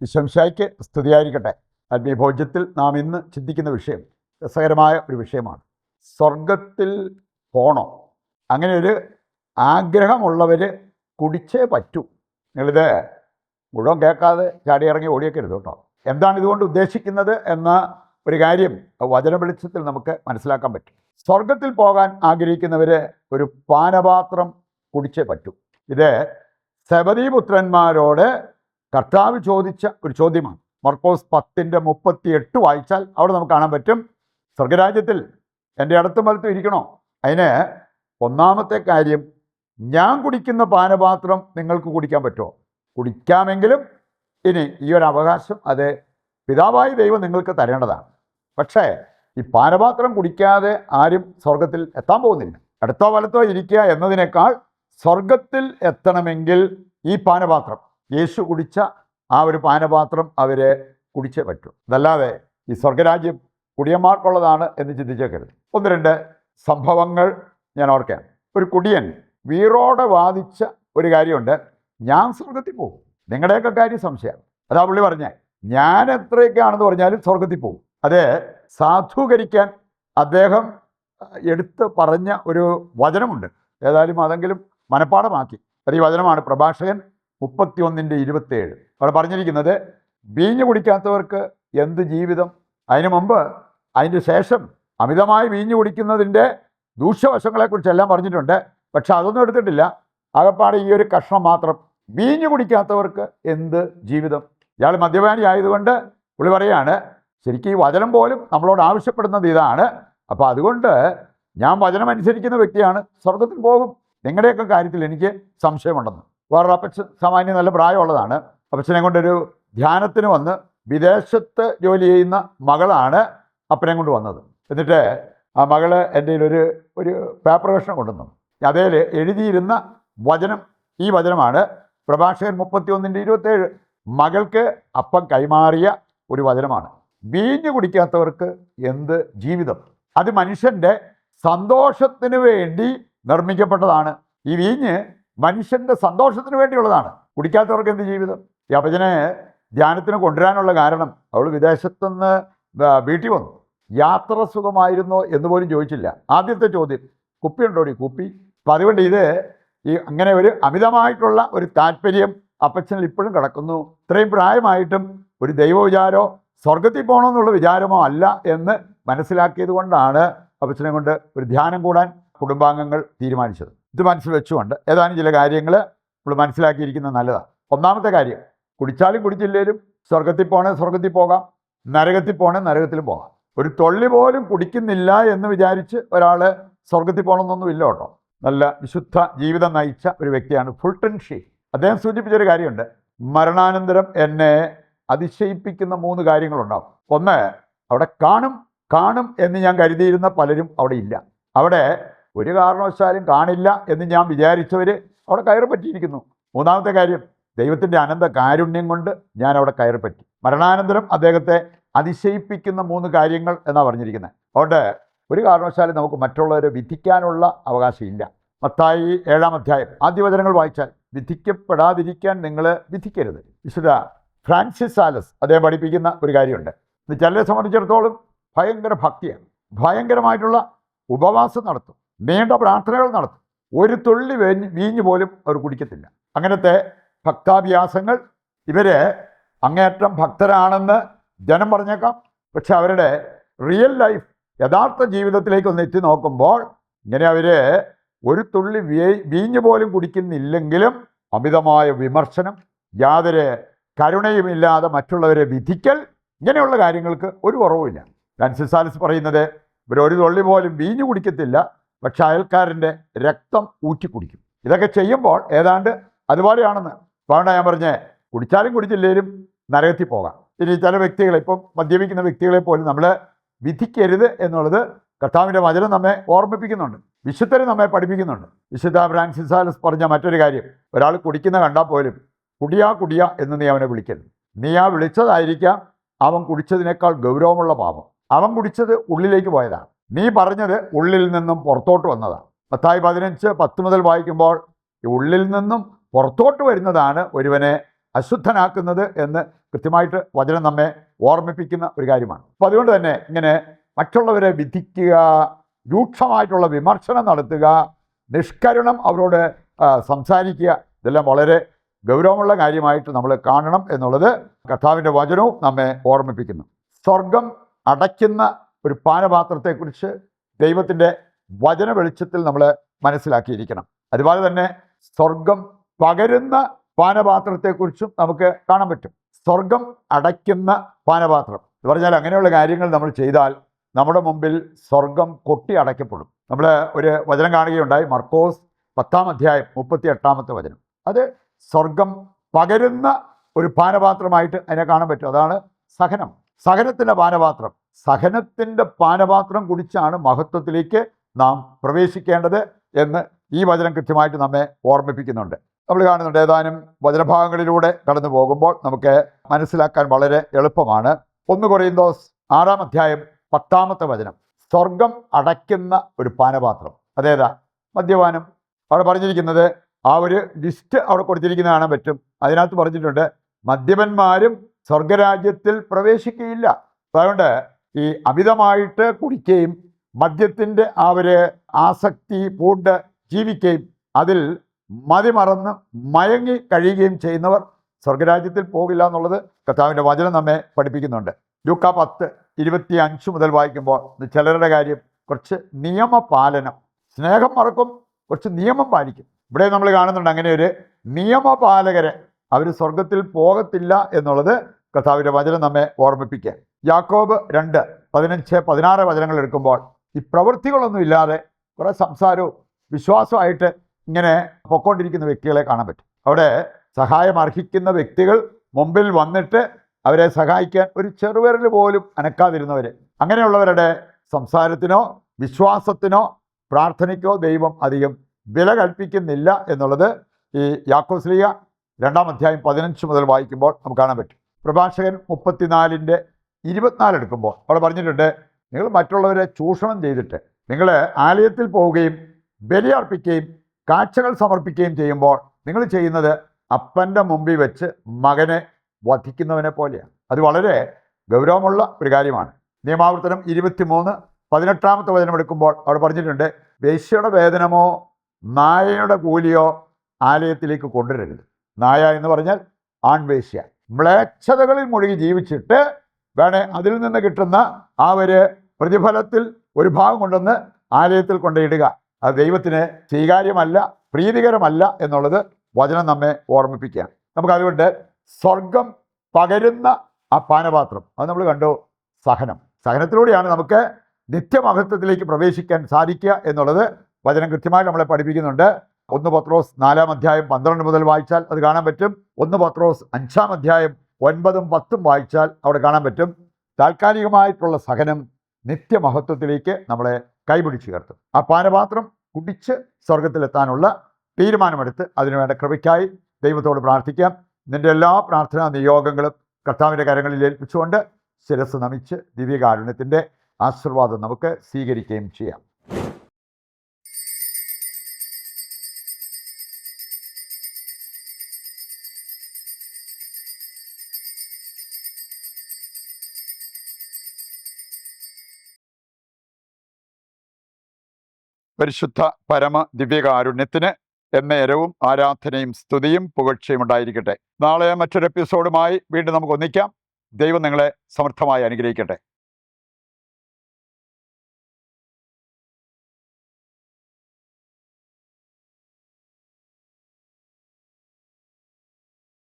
ഈശോമിശിഹായ്ക്ക് സ്തുതിയായിരിക്കട്ടെ. ആത്മീയഭോജ്യത്തിൽ നാം ഇന്ന് ചിന്തിക്കുന്ന വിഷയം രസകരമായ ഒരു വിഷയമാണ്. സ്വർഗത്തിൽ പോണോ? അങ്ങനെ ഒരു ആഗ്രഹമുള്ളവർ കുടിച്ചേ പറ്റൂ. നിങ്ങളിത് മുഴുവൻ കേൾക്കാതെ ചാടി ഇറങ്ങി ഓടിയേക്കരുത് കേട്ടോ. എന്താണ് ഇതുകൊണ്ട് ഉദ്ദേശിക്കുന്നത് എന്ന ഒരു കാര്യം വചന വെളിച്ചത്തിൽ നമുക്ക് മനസ്സിലാക്കാൻ പറ്റും. സ്വർഗത്തിൽ പോകാൻ ആഗ്രഹിക്കുന്നവർ ഒരു പാനപാത്രം കുടിച്ചേ പറ്റൂ. ഇത് സെബദീപുത്രന്മാരോട് കർത്താവ് ചോദിച്ച ഒരു ചോദ്യമാണ്. മർക്കോസ് 10:38 വായിച്ചാൽ അവിടെ നമുക്ക് കാണാൻ പറ്റും, സ്വർഗരാജ്യത്തിൽ എൻ്റെ അടുത്തും വലത്തും ഇരിക്കണോ? അതിന് ഒന്നാമത്തെ കാര്യം, ഞാൻ കുടിക്കുന്ന പാനപാത്രം നിങ്ങൾക്ക് കുടിക്കാൻ പറ്റുമോ? കുടിക്കാമെങ്കിലും ഇനി ഈ ഒരു അവകാശം അത് പിതാവായ ദൈവം നിങ്ങൾക്ക് തരേണ്ടതാണ്. പക്ഷേ ഈ പാനപാത്രം കുടിക്കാതെ ആരും സ്വർഗത്തിൽ എത്താൻ പോകുന്നില്ല. അടുത്തോ വലത്തോ ഇരിക്കുക എന്നതിനേക്കാൾ സ്വർഗത്തിൽ എത്തണമെങ്കിൽ ഈ പാനപാത്രം, യേശു കുടിച്ച ആ ഒരു പാനപാത്രം അവർ കുടിച്ചേ പറ്റൂ. അതല്ലാതെ ഈ സ്വർഗരാജ്യം കുടിയന്മാർക്കുള്ളതാണ് എന്ന് ചിന്തിച്ചേക്കരുത്. 1-2 സംഭവങ്ങൾ ഞാൻ ഓർക്കാം. ഒരു കുടിയൻ വീറോടെ വാദിച്ച ഒരു കാര്യമുണ്ട്, ഞാൻ സ്വർഗത്തിൽ പോകും. നിങ്ങളുടെയൊക്കെ കാര്യം സംശയമാണ്. അതാ പുള്ളി പറഞ്ഞേ, ഞാൻ എത്രയൊക്കെയാണെന്ന് പറഞ്ഞാലും സ്വർഗത്തിൽ പോകും. അത് സാധൂകരിക്കാൻ അദ്ദേഹം എടുത്ത് പറഞ്ഞ ഒരു വചനമുണ്ട്. ഏതായാലും അതെങ്കിലും മനഃപ്പാടമാക്കി. അത് ഈ വചനമാണ്, പ്രഭാഷകൻ 31:27. അവിടെ പറഞ്ഞിരിക്കുന്നത്, വീഞ്ഞ് കുടിക്കാത്തവർക്ക് എന്ത് ജീവിതം. അതിനു മുമ്പ് അതിന് ശേഷം അമിതമായി വീഞ്ഞ് കുടിക്കുന്നതിൻ്റെ ദൂഷ്യവശങ്ങളെക്കുറിച്ചെല്ലാം പറഞ്ഞിട്ടുണ്ട്. പക്ഷെ അതൊന്നും എടുത്തിട്ടില്ല. ആകപ്പാടെ ഈ ഒരു കഷ്ണം മാത്രം, വീഞ്ഞ് കുടിക്കാത്തവർക്ക് എന്ത് ജീവിതം. ഇയാൾ മദ്യപാനി ആയതുകൊണ്ട് പുള്ളി പറയാണ്, ശരിക്കും ഈ വചനം പോലും നമ്മളോട് ആവശ്യപ്പെടുന്നത് ഇതാണ്. അപ്പോൾ അതുകൊണ്ട് ഞാൻ വചനം അനുസരിക്കുന്ന വ്യക്തിയാണ്, സ്വർഗത്തിൽ പോകും. നിങ്ങളുടെയൊക്കെ കാര്യത്തിൽ എനിക്ക് സംശയമുണ്ടെന്ന്. വേറൊരു അപ്പച്ചൻ സാമാന്യം നല്ല പ്രായമുള്ളതാണ്. അപ്പച്ചനെ കൊണ്ടൊരു ധ്യാനത്തിന് വന്ന് വിദേശത്ത് ജോലി ചെയ്യുന്ന മകളാണ് അപ്പനെ കൊണ്ട് വന്നത്. എന്നിട്ട് ആ മകള് എൻ്റെ ഒരു പേപ്പർ കഷ്ണം കൊണ്ടുവന്നു. അതേൽ എഴുതിയിരുന്ന വചനം ഈ വചനമാണ്, പ്രഭാഷകൻ 31:27. മകൾക്ക് അപ്പം കൈമാറിയ ഒരു വചനമാണ്. വീഞ്ഞ് കുടിക്കാത്തവർക്ക് എന്ത് ജീവിതം. അത് മനുഷ്യൻ്റെ സന്തോഷത്തിന് വേണ്ടി നിർമ്മിക്കപ്പെട്ടതാണ്. ഈ വീഞ്ഞ് മനുഷ്യൻ്റെ സന്തോഷത്തിന് വേണ്ടിയുള്ളതാണ്. കുടിക്കാത്തവർക്ക് എന്ത് ജീവിതം. ഈ അപ്പച്ചനെ ധ്യാനത്തിന് കൊണ്ടുവരാനുള്ള കാരണം, അവൾ വിദേശത്തുനിന്ന് വീട്ടിൽ വന്നു. യാത്ര സുഖമായിരുന്നോ എന്ന് പോലും ചോദിച്ചില്ല. ആദ്യത്തെ ചോദ്യം, കുപ്പിയുണ്ടോടി? കുപ്പി. അപ്പം അതുകൊണ്ട് ഈ അങ്ങനെ ഒരു അമിതമായിട്ടുള്ള ഒരു താല്പര്യം അപ്പച്ചനിൽ ഇപ്പോഴും കിടക്കുന്നു. ഇത്രയും പ്രായമായിട്ടും ഒരു ദൈവവിചാരമോ സ്വർഗത്തിൽ പോകണമെന്നുള്ള വിചാരമോ അല്ല എന്ന് മനസ്സിലാക്കിയത് കൊണ്ടാണ് അപ്പച്ചനെ കൊണ്ട് ഒരു ധ്യാനം കൂടാൻ കുടുംബാംഗങ്ങൾ തീരുമാനിച്ചത്. ഇത് മനസ്സിൽ വെച്ചുകൊണ്ട് ഏതാനും ചില കാര്യങ്ങൾ നമ്മൾ മനസ്സിലാക്കിയിരിക്കുന്നത് നല്ലതാണ്. ഒന്നാമത്തെ കാര്യം, കുടിച്ചാലും കുടിച്ചില്ലേലും സ്വർഗത്തിൽ പോകണേ സ്വർഗത്തിൽ പോകാം, നരകത്തിൽ പോകണേ നരകത്തിലും പോകാം. ഒരു തൊള്ളി പോലും കുടിക്കുന്നില്ല എന്ന് വിചാരിച്ച് ഒരാൾ സ്വർഗത്തിൽ പോകണമെന്നൊന്നുമില്ല കേട്ടോ. നല്ല വിശുദ്ധ ജീവിതം നയിച്ച ഒരു വ്യക്തിയാണ് ഫുൾട്ടൺ ഷീ. അദ്ദേഹം സൂചിപ്പിച്ചൊരു കാര്യമുണ്ട്, മരണാനന്തരം എന്നെ അതിശയിപ്പിക്കുന്ന 3 കാര്യങ്ങളുണ്ടാവും. ഒന്ന്, അവിടെ കാണും എന്ന് ഞാൻ കരുതിയിരുന്ന പലരും അവിടെ ഇല്ല. അവിടെ ഒരു കാരണവശാലും കാണില്ല എന്ന് ഞാൻ വിചാരിച്ചവർ അവിടെ കയറി പറ്റിയിരിക്കുന്നു. മൂന്നാമത്തെ കാര്യം, ദൈവത്തിൻ്റെ അനന്ത കാരുണ്യം കൊണ്ട് ഞാൻ അവിടെ കയറി പറ്റി. മരണാനന്തരം അദ്ദേഹത്തെ അതിശയിപ്പിക്കുന്ന 3 കാര്യങ്ങൾ എന്നാണ് പറഞ്ഞിരിക്കുന്നത്. അതുകൊണ്ട് ഒരു കാരണവശാലും നമുക്ക് മറ്റുള്ളവരെ വിധിക്കാനുള്ള അവകാശമില്ല. മത്തായി 7-ാം അധ്യായം ആദ്യ വചനങ്ങൾ വായിച്ചാൽ, വിധിക്കപ്പെടാതിരിക്കാൻ നിങ്ങൾ വിധിക്കരുത്. വിശുദ്ധ ഫ്രാൻസിസ് സാലസ് അദ്ദേഹം പഠിപ്പിക്കുന്ന ഒരു കാര്യമുണ്ട്. ഇത് ചിലരെ സംബന്ധിച്ചിടത്തോളം ഭയങ്കര ഭക്തിയാണ്. ഭയങ്കരമായിട്ടുള്ള ഉപവാസം നടത്തും, നീണ്ട പ്രാർത്ഥനകൾ നടത്തും, ഒരു തുള്ളി വീഞ്ഞ് പോലും അവർ കുടിക്കത്തില്ല. അങ്ങനത്തെ ഭക്താഭ്യാസങ്ങൾ, ഇവർ അങ്ങേയറ്റം ഭക്തരാണെന്ന് ജനം പറഞ്ഞേക്കാം. പക്ഷെ അവരുടെ റിയൽ ലൈഫ്, യഥാർത്ഥ ജീവിതത്തിലേക്ക് ഒന്ന് എത്തി നോക്കുമ്പോൾ ഇങ്ങനെ അവർ ഒരു തുള്ളി വീഞ്ഞ് പോലും കുടിക്കുന്നില്ലെങ്കിലും അമിതമായ വിമർശനം, യാതൊരു കരുണയുമില്ലാതെ മറ്റുള്ളവരെ വിധിക്കൽ, ഇങ്ങനെയുള്ള കാര്യങ്ങൾക്ക് ഒരു കുറവുമില്ല. ഫ്രാൻസിസ് സാലസ് പറയുന്നത്, ഇവരൊരു തുള്ളി പോലും വീഞ്ഞ് കുടിക്കത്തില്ല, പക്ഷെ അയൽക്കാരൻ്റെ രക്തം ഊറ്റി കുടിക്കും. ഇതൊക്കെ ചെയ്യുമ്പോൾ ഏതാണ്ട് അതുപോലെയാണെന്ന്. അതുകൊണ്ട് ഞാൻ പറഞ്ഞേ, കുടിച്ചാലും കുടിച്ചില്ലേലും നരകത്തിൽ പോകാം. ഇനി ചില വ്യക്തികളെ, ഇപ്പം മദ്യപിക്കുന്ന വ്യക്തികളെ പോലും നമ്മൾ വിധിക്കരുത് എന്നുള്ളത് കർത്താവിൻ്റെ വചനം നമ്മെ ഓർമ്മിപ്പിക്കുന്നുണ്ട്, വിശുദ്ധർ നമ്മെ പഠിപ്പിക്കുന്നുണ്ട്. വിശുദ്ധ ഫ്രാൻസിസ് സാലസ് പറഞ്ഞ മറ്റൊരു കാര്യം, ഒരാൾ കുടിക്കുന്ന കണ്ടാൽ പോലും കുടിയാ എന്ന് നീ അവനെ വിളിക്കരുത്. നീ ആ വിളിച്ചതായിരിക്കാം അവൻ കുടിച്ചതിനേക്കാൾ ഗൗരവമുള്ള പാപം. അവൻ കുടിച്ചത് ഉള്ളിലേക്ക് പോയതാണ്, നീ പറഞ്ഞത് ഉള്ളിൽ നിന്നും പുറത്തോട്ട് വന്നതാണ്. മത്തായി 15:10 മുതൽ വായിക്കുമ്പോൾ, ഈ ഉള്ളിൽ നിന്നും പുറത്തോട്ട് വരുന്നതാണ് ഒരുവനെ അശുദ്ധനാക്കുന്നത് എന്ന് കൃത്യമായിട്ട് വചനം നമ്മെ ഓർമ്മിപ്പിക്കുന്ന ഒരു കാര്യമാണ്. അപ്പോൾ അതുകൊണ്ട് തന്നെ ഇങ്ങനെ മറ്റുള്ളവരെ വിധിക്കുക, രൂക്ഷമായിട്ടുള്ള വിമർശനം നടത്തുക, നിഷ്കരുണം അവരോട് സംസാരിക്കുക, ഇതെല്ലാം വളരെ ഗൗരവമുള്ള കാര്യമായിട്ട് നമ്മൾ കാണണം എന്നുള്ളത് കർത്താവിൻ്റെ വചനവും നമ്മെ ഓർമ്മിപ്പിക്കുന്നു. സ്വർഗം അടയ്ക്കുന്ന ഒരു പാനപാത്രത്തെക്കുറിച്ച് ദൈവത്തിൻ്റെ വചന വെളിച്ചത്തിൽ നമ്മൾ മനസ്സിലാക്കിയിരിക്കണം. അതുപോലെ തന്നെ സ്വർഗം പകരുന്ന പാനപാത്രത്തെക്കുറിച്ചും നമുക്ക് കാണാൻ പറ്റും. സ്വർഗം അടയ്ക്കുന്ന പാനപാത്രം എന്ന് പറഞ്ഞാൽ അങ്ങനെയുള്ള കാര്യങ്ങൾ നമ്മൾ ചെയ്താൽ നമ്മുടെ മുമ്പിൽ സ്വർഗം കൊട്ടി അടയ്ക്കപ്പെടും. നമ്മൾ ഒരു വചനം കാണുകയുണ്ടായി, മർക്കോസ് 10-ാം അധ്യായം 38-ാമത്തെ വചനം. അത് സ്വർഗം പകരുന്ന ഒരു പാനപാത്രമായിട്ട് അതിനെ കാണാൻ പറ്റും. അതാണ് സഹനം, സഹനത്തിൻ്റെ പാനപാത്രം. സഹനത്തിൻ്റെ പാനപാത്രം കുടിച്ചാണ് മഹത്വത്തിലേക്ക് നാം പ്രവേശിക്കേണ്ടത് എന്ന് ഈ വചനം കൃത്യമായിട്ട് നമ്മെ ഓർമ്മിപ്പിക്കുന്നുണ്ട്. നമ്മൾ കാണുന്നുണ്ട്, ഏതാനും വചനഭാഗങ്ങളിലൂടെ കടന്നു പോകുമ്പോൾ നമുക്ക് മനസ്സിലാക്കാൻ വളരെ എളുപ്പമാണ്. 1 കൊരിന്തോസ് 6-ാം അധ്യായം 10-ാമത്തെ വചനം. സ്വർഗം അടയ്ക്കുന്ന ഒരു പാനപാത്രം. അതേതാ? മദ്യപാനം. അവിടെ പറഞ്ഞിരിക്കുന്നത് ആ ഒരു ലിസ്റ്റ് അവിടെ കൊടുത്തിരിക്കുന്ന കാണാൻ പറ്റും. അതിനകത്ത് പറഞ്ഞിട്ടുണ്ട്, മദ്യപന്മാരും സ്വർഗരാജ്യത്തിൽ പ്രവേശിക്കുകയില്ല. അതുകൊണ്ട് ഈ അമിതമായിട്ട് കുടിക്കുകയും മദ്യത്തിൻ്റെ ആ ഒരു ആസക്തി പൂണ്ട് ജീവിക്കുകയും അതിൽ മതിമറന്ന് മയങ്ങി കഴിയുകയും ചെയ്യുന്നവർ സ്വർഗരാജ്യത്തിൽ പോകില്ല എന്നുള്ളത് കർത്താവിൻ്റെ വചനം നമ്മെ പഠിപ്പിക്കുന്നുണ്ട്. ലൂക്കാ 10:25 മുതൽ വായിക്കുമ്പോൾ ചിലരുടെ കാര്യം കുറച്ച് നിയമപാലനം, സ്നേഹം മറക്കും, കുറച്ച് നിയമം പാലിക്കും. ഇവിടെ നമ്മൾ കാണുന്നുണ്ട് അങ്ങനെ ഒരു നിയമപാലകരെ, അവർ സ്വർഗത്തിൽ പോകത്തില്ല എന്നുള്ളത് കർത്താവിൻ്റെ വചനം നമ്മെ ഓർമ്മിപ്പിക്കുക. യാക്കോബ് 2:15-16 വചനങ്ങൾ എടുക്കുമ്പോൾ ഈ പ്രവൃത്തികളൊന്നും ഇല്ലാതെ കുറേ സംസാരവും വിശ്വാസമായിട്ട് ഇങ്ങനെ പൊക്കോണ്ടിരിക്കുന്ന വ്യക്തികളെ കാണാൻ പറ്റും. അവിടെ സഹായം അർഹിക്കുന്ന വ്യക്തികൾ മുമ്പിൽ വന്നിട്ട് അവരെ സഹായിക്കാൻ ഒരു ചെറുവിരൽ പോലും അനക്കാതിരുന്നവർ, അങ്ങനെയുള്ളവരുടെ സംസാരത്തിനോ വിശ്വാസത്തിനോ പ്രാർത്ഥനയ്ക്കോ ദൈവം അധികം വില കൽപ്പിക്കുന്നില്ല എന്നുള്ളത് ഈ യാക്കോബ് ശ്ലീഹ 2-ാം അധ്യായം 15 മുതൽ വായിക്കുമ്പോൾ നമുക്ക് കാണാൻ പറ്റും. പ്രഭാഷകൻ 34:24 എടുക്കുമ്പോൾ അവിടെ പറഞ്ഞിട്ടുണ്ട്, നിങ്ങൾ മറ്റുള്ളവരെ ചൂഷണം ചെയ്തിട്ട് നിങ്ങൾ ആലയത്തിൽ പോവുകയും ബലിയർപ്പിക്കുകയും കാഴ്ചകൾ സമർപ്പിക്കുകയും ചെയ്യുമ്പോൾ നിങ്ങൾ ചെയ്യുന്നത് അപ്പൻ്റെ മുമ്പിൽ വെച്ച് മകനെ വധിക്കുന്നവനെ പോലെയാണ്. അത് വളരെ ഗൗരവമുള്ള ഒരു കാര്യമാണ്. നിയമാവർത്തനം 23:18 വചനം എടുക്കുമ്പോൾ അവിടെ പറഞ്ഞിട്ടുണ്ട്, വേശ്യയുടെ വേതനമോ നായയുടെ കൂലിയോ ആലയത്തിലേക്ക് കൊണ്ടുവരരുത്. നായ എന്ന് പറഞ്ഞാൽ ആൺവേശ്യ. മ്ലേച്ഛതകളിൽ മുഴുകി ജീവിച്ചിട്ട് വേണേ അതിൽ നിന്ന് കിട്ടുന്ന ആ ഒരു പ്രതിഫലത്തിൽ ഒരു ഭാഗം കൊണ്ടുവന്ന് ആലയത്തിൽ കൊണ്ടിടുക. അത് ദൈവത്തിന് സ്വീകാര്യമല്ല, പ്രീതികരമല്ല എന്നുള്ളത് വചനം നമ്മെ ഓർമ്മിപ്പിക്കുക. നമുക്കതുകൊണ്ട് സ്വർഗം പകരുന്ന ആ പാനപാത്രം അത് നമ്മൾ കണ്ടു. സഹനത്തിലൂടെയാണ് നമുക്ക് നിത്യമഹത്വത്തിലേക്ക് പ്രവേശിക്കാൻ സാധിക്കുക എന്നുള്ളത് വചനം കൃത്യമായി നമ്മളെ പഠിപ്പിക്കുന്നുണ്ട്. 1 പത്രോസ് 4-ാം അധ്യായം 12 മുതൽ വായിച്ചാൽ അത് കാണാൻ പറ്റും. 1 പത്രോസ് 5-ാം അധ്യായം 9-10 വായിച്ചാൽ അവിടെ കാണാൻ പറ്റും. താൽക്കാലികമായിട്ടുള്ള സഹനം നിത്യമഹത്വത്തിലേക്ക് നമ്മളെ കൈപിടിച്ച് ഉയർത്തും. ആ പാനപാത്രം കുടിച്ച് സ്വർഗത്തിലെത്താനുള്ള തീരുമാനമെടുത്ത് അതിനുവേണ്ട കൃപയ്ക്കായി ദൈവത്തോട് പ്രാർത്ഥിക്കാം. നിൻ്റെ എല്ലാ പ്രാർത്ഥനാ നിയോഗങ്ങളും കർത്താവിൻ്റെ കരങ്ങളിൽ ഏൽപ്പിച്ചുകൊണ്ട് ശിരസ് നമിച്ച് ദിവ്യകാരുണ്യത്തിൻ്റെ ആശീർവാദം നമുക്ക് സ്വീകരിക്കുകയും ചെയ്യാം. പരിശുദ്ധ പരമ ദിവ്യകാരുണ്യത്തിന് എന്നേരവും ആരാധനയും സ്തുതിയും പുകഴ്ചയും ഉണ്ടായിരിക്കട്ടെ. നാളെ മറ്റൊരു എപ്പിസോഡുമായി വീണ്ടും നമുക്ക് ഒന്നിക്കാം. ദൈവം നിങ്ങളെ സമർത്ഥമായി അനുഗ്രഹിക്കട്ടെ.